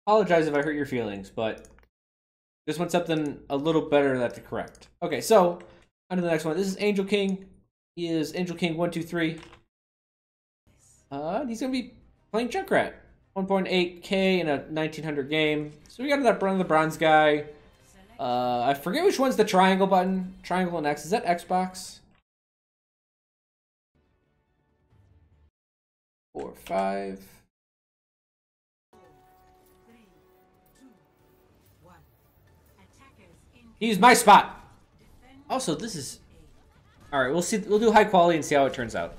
Apologize if I hurt your feelings, but just want something a little better than that to correct. Okay, so on to the next one. This is Angelgking. He is Angelgking123. He's gonna be playing Junkrat. 1.8k in a 1900 game. So we got another bronze guy. I forget which one's the triangle button. Triangle and X. Is that Xbox? 4, 5. He's my spot. Also, this is all right. We'll see. We'll do high quality and see how it turns out.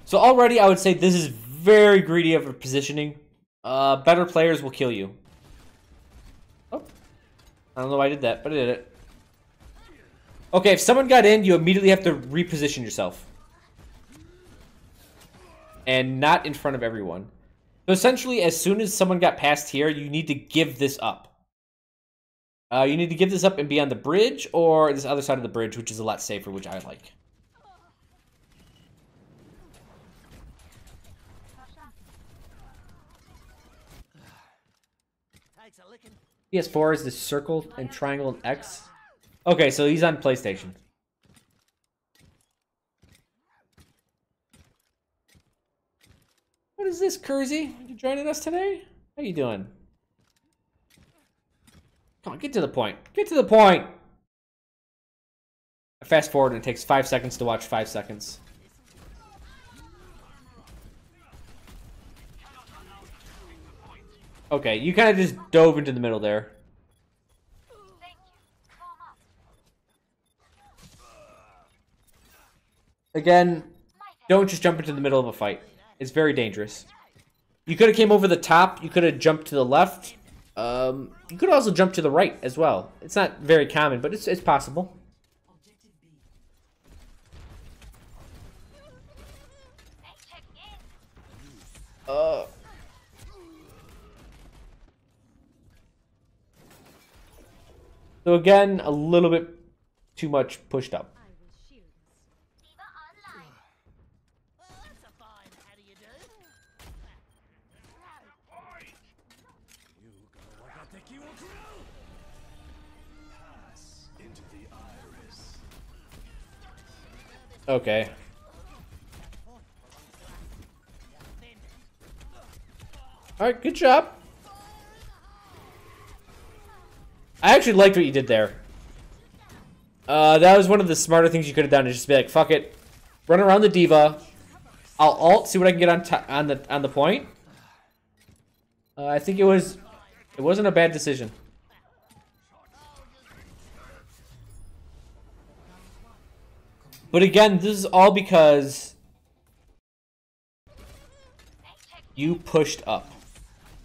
So already, I would say this is very greedy of a positioning. Better players will kill you. Oh, I don't know why I did that, but I did it. Okay, if someone got in, you immediately have to reposition yourself, and not in front of everyone. So essentially, as soon as someone got past here, you need to give this up. You need to give this up and be on the bridge or this other side of the bridge, which is a lot safer, which I like. PS4 is the circle and triangle and X. Okay, so he's on PlayStation. What is this, Kersey? You joining us today? How you doing? Come on, get to the point. Get to the point! I fast forward and it takes 5 seconds to watch 5 seconds. Okay, you kind of just dove into the middle there. Again, don't just jump into the middle of a fight. It's very dangerous. You could have came over the top. You could have jumped to the left. You could also jump to the right as well. It's not very common, but it's possible. So again, a little bit too much pushed up. Okay. Alright, good job. I actually liked what you did there. That was one of the smarter things you could have done, is just be like, fuck it. Run around the diva. I'll ult, see what I can get on the point. I think it wasn't a bad decision. But again, this is all because you pushed up.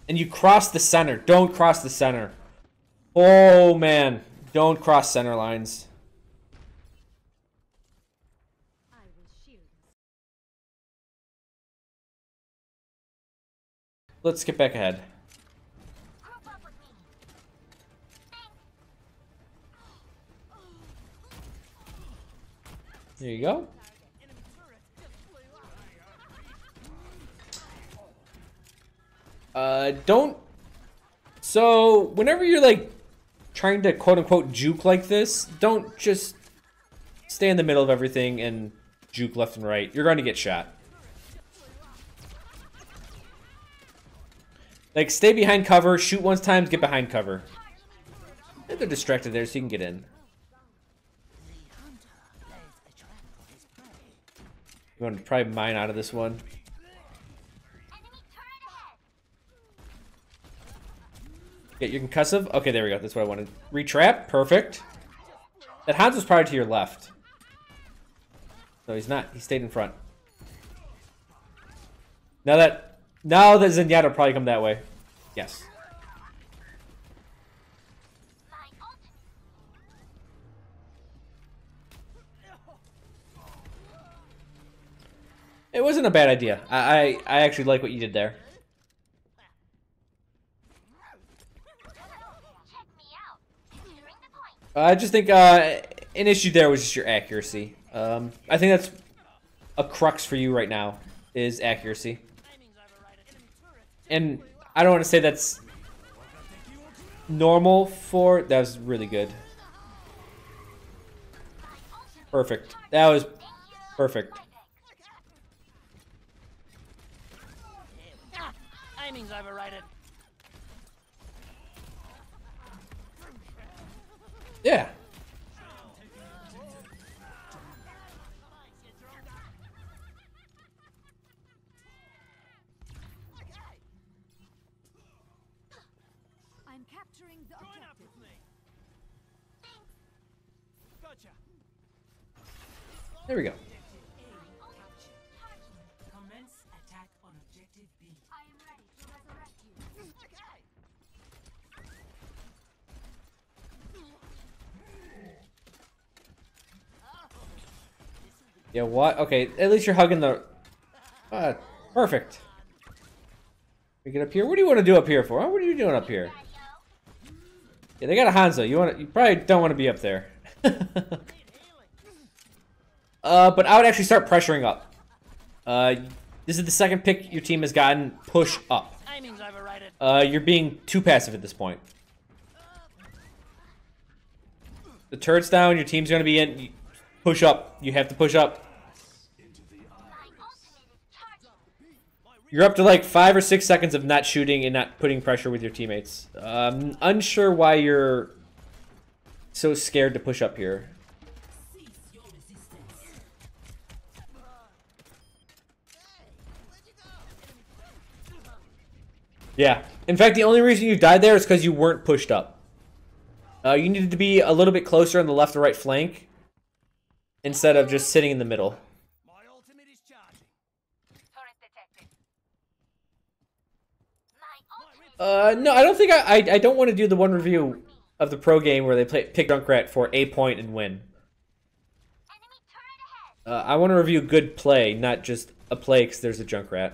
And you crossed the center. Don't cross the center. Oh, man. Don't cross center lines. Let's get back ahead. There you go. Don't... So, whenever you're, like, trying to quote-unquote juke like this, don't just stay in the middle of everything and juke left and right. You're going to get shot. Like, stay behind cover, shoot once times, get behind cover. And they're distracted there, so you can get in. You want to probably mine out of this one. Get your concussive. Okay, there we go. That's what I wanted. Retrap. Perfect. That Hans was probably to your left. No, he's not. He stayed in front. Now that Zenyatta will probably come that way. Yes. It wasn't a bad idea. I actually like what you did there. I just think an issue there was just your accuracy. I think that's a crux for you right now, is accuracy. And I don't want to say that's normal for... That was really good. Perfect. That was perfect. Timing's overrated. Yeah. I'm capturing the objective. Gotcha. There we go. Commence attack on objective B. I am ready to resurrect you. Yeah, what? Okay, at least you're hugging the... perfect. We get up here. What do you want to do up here for? Huh? What are you doing up here? Yeah, they got a Hanzo. You probably don't want to be up there. But I would actually start pressuring up. This is the second pick your team has gotten. Push up. Timing's overrated. You're being too passive at this point. The turret's down. Your team's going to be in. Push up. You have to push up. You're up to like 5 or 6 seconds of not shooting and not putting pressure with your teammates. Unsure why you're so scared to push up here. Yeah. In fact, the only reason you died there is because you weren't pushed up. You needed to be a little bit closer on the left or right flank instead of just sitting in the middle. My ultimate is charging. No, I don't think I don't want to do the one review of the pro game where they pick Junkrat for a point and win. I want to review good play, not just a play because there's a Junkrat.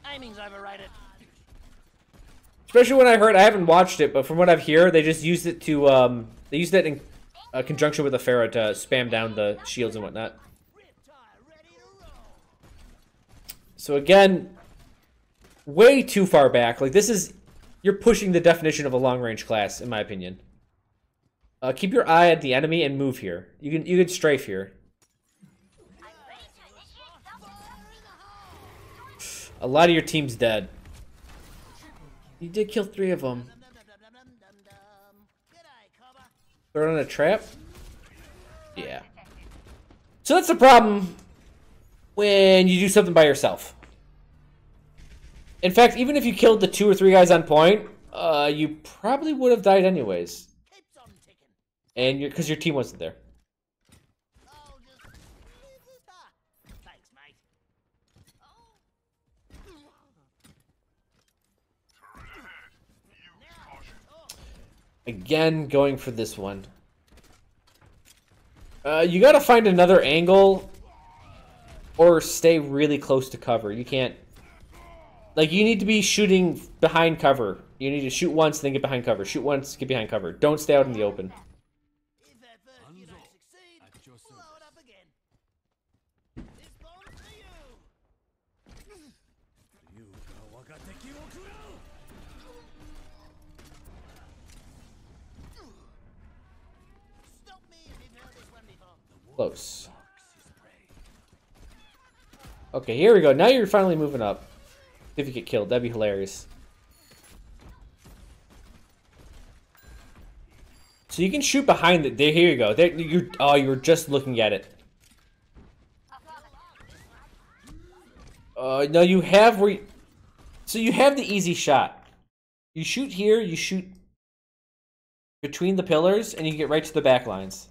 Timing's overrated. Especially when I haven't watched it, but from what I've heard, they just used it to, they used it in conjunction with the Pharah to spam down the shields and whatnot. So again, way too far back. Like, this is, you're pushing the definition of a long-range class, in my opinion. Keep your eye at the enemy and move here. You can strafe here. A lot of your team's dead. You did kill 3 of them. Throw it on a trap? Yeah. So that's the problem when you do something by yourself. In fact, even if you killed the 2 or 3 guys on point, you probably would have died anyways. And because your team wasn't there. Thanks, mate. Again, going for this one. You gotta find another angle or stay really close to cover. You can't... Like, you need to be shooting behind cover. You need to shoot once, then get behind cover. Shoot once, get behind cover. Don't stay out in the open. If at first you don't succeed, blow it up again. This bomb's for you. Stop me if you've heard this one before. Close. Okay, here we go. Now you're finally moving up. If you get killed, that'd be hilarious. So you can shoot behind it. There, here you go. There, you were just looking at it. No, you have where. So you have the easy shot. You shoot here. You shoot between the pillars, and you get right to the back lines.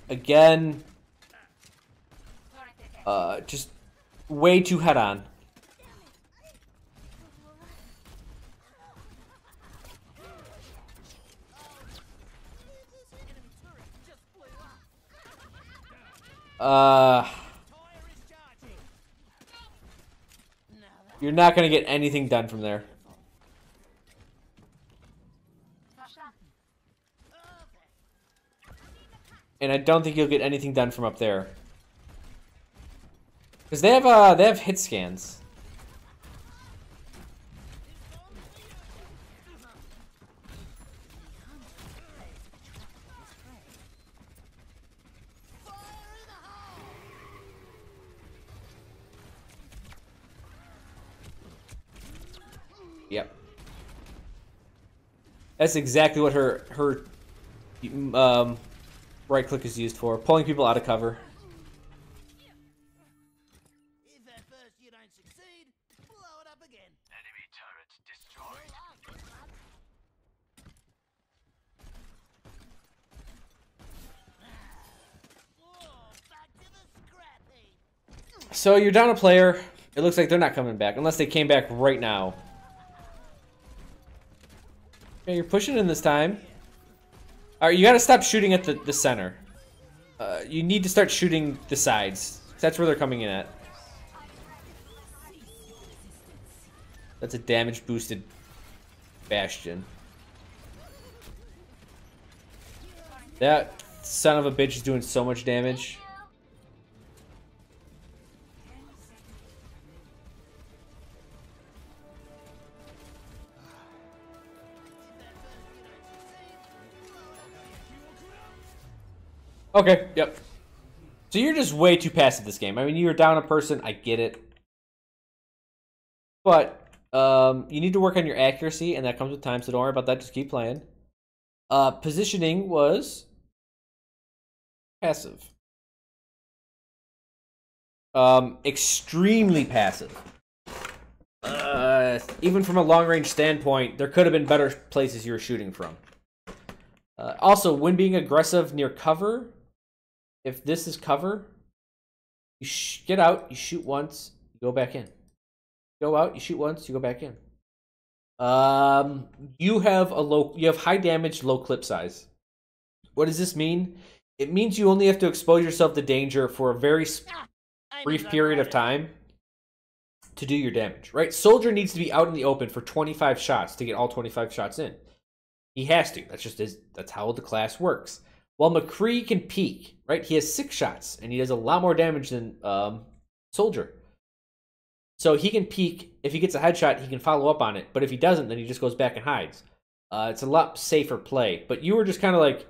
Again, just way too head on. You're not gonna get anything done from there. and I don't think you'll get anything done from up there. Because they have hit scans. Yep. That's exactly what her right click is used for, pulling people out of cover. If at first you don't succeed, blow it up again. Enemy turret destroyed. Whoa, back to the scrap heap. So you're down a player. It looks like they're not coming back, unless they came back right now. Okay, you're pushing in this time. Alright, you gotta stop shooting at the center. You need to start shooting the sides. That's where they're coming in at. That's a damage boosted Bastion. That son of a bitch is doing so much damage. Okay, yep. So you're just way too passive this game. I mean, you're down a person, I get it. But you need to work on your accuracy, and that comes with time, so don't worry about that, just keep playing. Positioning was passive. Extremely passive. Even from a long-range standpoint, there could have been better places you were shooting from. Also, when being aggressive near cover, if this is cover, you get out, you shoot once, you go back in. Go out, you shoot once, you go back in. You have high damage, low clip size. What does this mean? It means you only have to expose yourself to danger for a very brief period of time to do your damage, right? Soldier needs to be out in the open for 25 shots to get all 25 shots in. He has to. That's how the class works. While McCree can peek, right? He has 6 shots, and he does a lot more damage than Soldier. So he can peek. If he gets a headshot, he can follow up on it. But if he doesn't, then he just goes back and hides. It's a lot safer play. But you were just kind of like,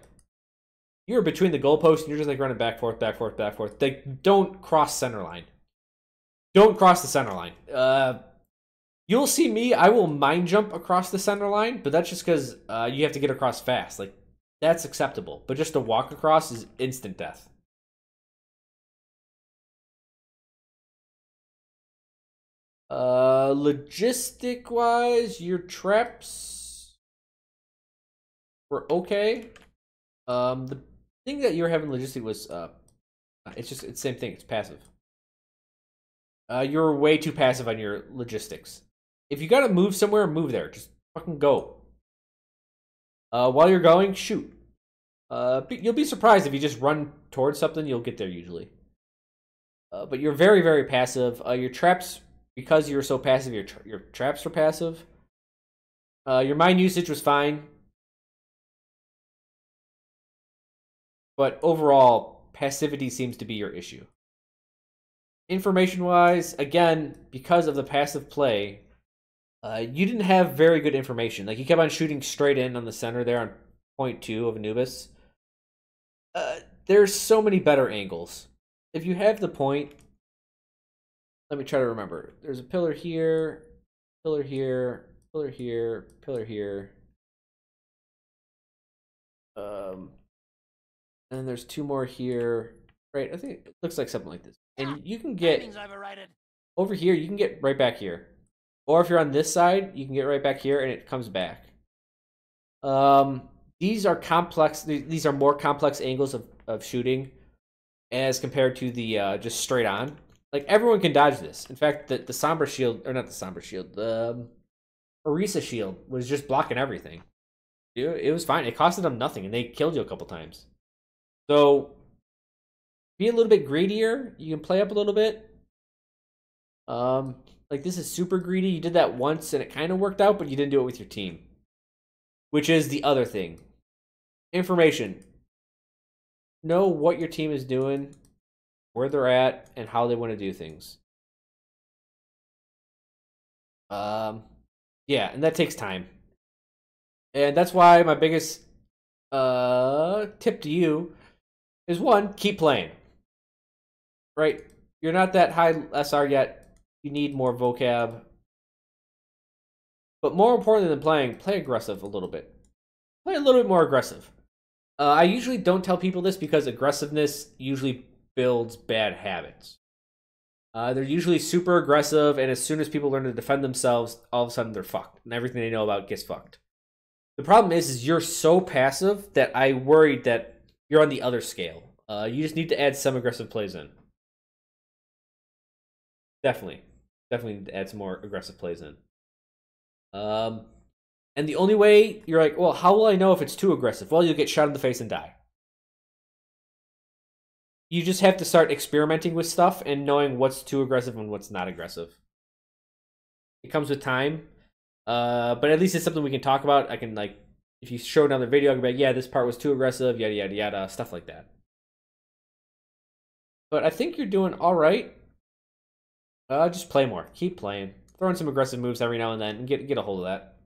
you were between the goalposts, and you're just like running back, forth, back, forth, back, forth. Like, don't cross center line. Don't cross the center line. You'll see me, I will mind jump across the center line, but that's just because you have to get across fast. Like, that's acceptable. But just to walk across is instant death. Logistic-wise, your traps were okay. The thing that you were having logistic was, it's the same thing. It's passive. You're way too passive on your logistics. If you gotta move somewhere, move there. Just fucking go. While you're going, shoot. You'll be surprised if you just run towards something, you'll get there usually. But you're very, very passive. Your traps, because you're so passive, your traps are passive. Your mine usage was fine. But overall, passivity seems to be your issue. Information-wise, again, because of the passive play, you didn't have very good information. Like, you kept on shooting straight in on the center there on point 2 of Anubis. There's so many better angles. If you have the point, let me try to remember. There's a pillar here, pillar here, pillar here, pillar here. And there's 2 more here. Right, I think it looks like something like this. And you can get over here, you can get right back here. Or if you're on this side, you can get right back here and it comes back. These are complex, these are more complex angles of shooting as compared to the just straight on. Like, everyone can dodge this. In fact, the Sombra shield, or not the Sombra shield, the Orisa shield was just blocking everything. It was fine. It costed them nothing and they killed you a couple times. So be a little bit greedier. You can play up a little bit. Like, this is super greedy. You did that once and it kind of worked out, but you didn't do it with your team. Which is the other thing. Information. know what your team is doing, where they're at, and how they want to do things. Yeah, and that takes time. And that's why my biggest tip to you is one, keep playing. Right? You're not that high SR yet. You need more vocab. But more importantly than playing, play aggressive a little bit. Play a little bit more aggressive. I usually don't tell people this because aggressiveness usually builds bad habits. They're usually super aggressive, and as soon as people learn to defend themselves, all of a sudden they're fucked, and everything they know about gets fucked. The problem is you're so passive that I worried that you're on the other scale. You just need to add some aggressive plays in. Definitely need to add some more aggressive plays in. And the only way you're like, well, how will I know if it's too aggressive? Well, you'll get shot in the face and die. You just have to start experimenting with stuff and knowing what's too aggressive and what's not aggressive. It comes with time. But at least it's something we can talk about. I can, like, if you show another video, I can be like, yeah, this part was too aggressive, yada, yada, yada, stuff like that. But I think you're doing all right. Just play more. Keep playing. Throw in some aggressive moves every now and then and get a hold of that.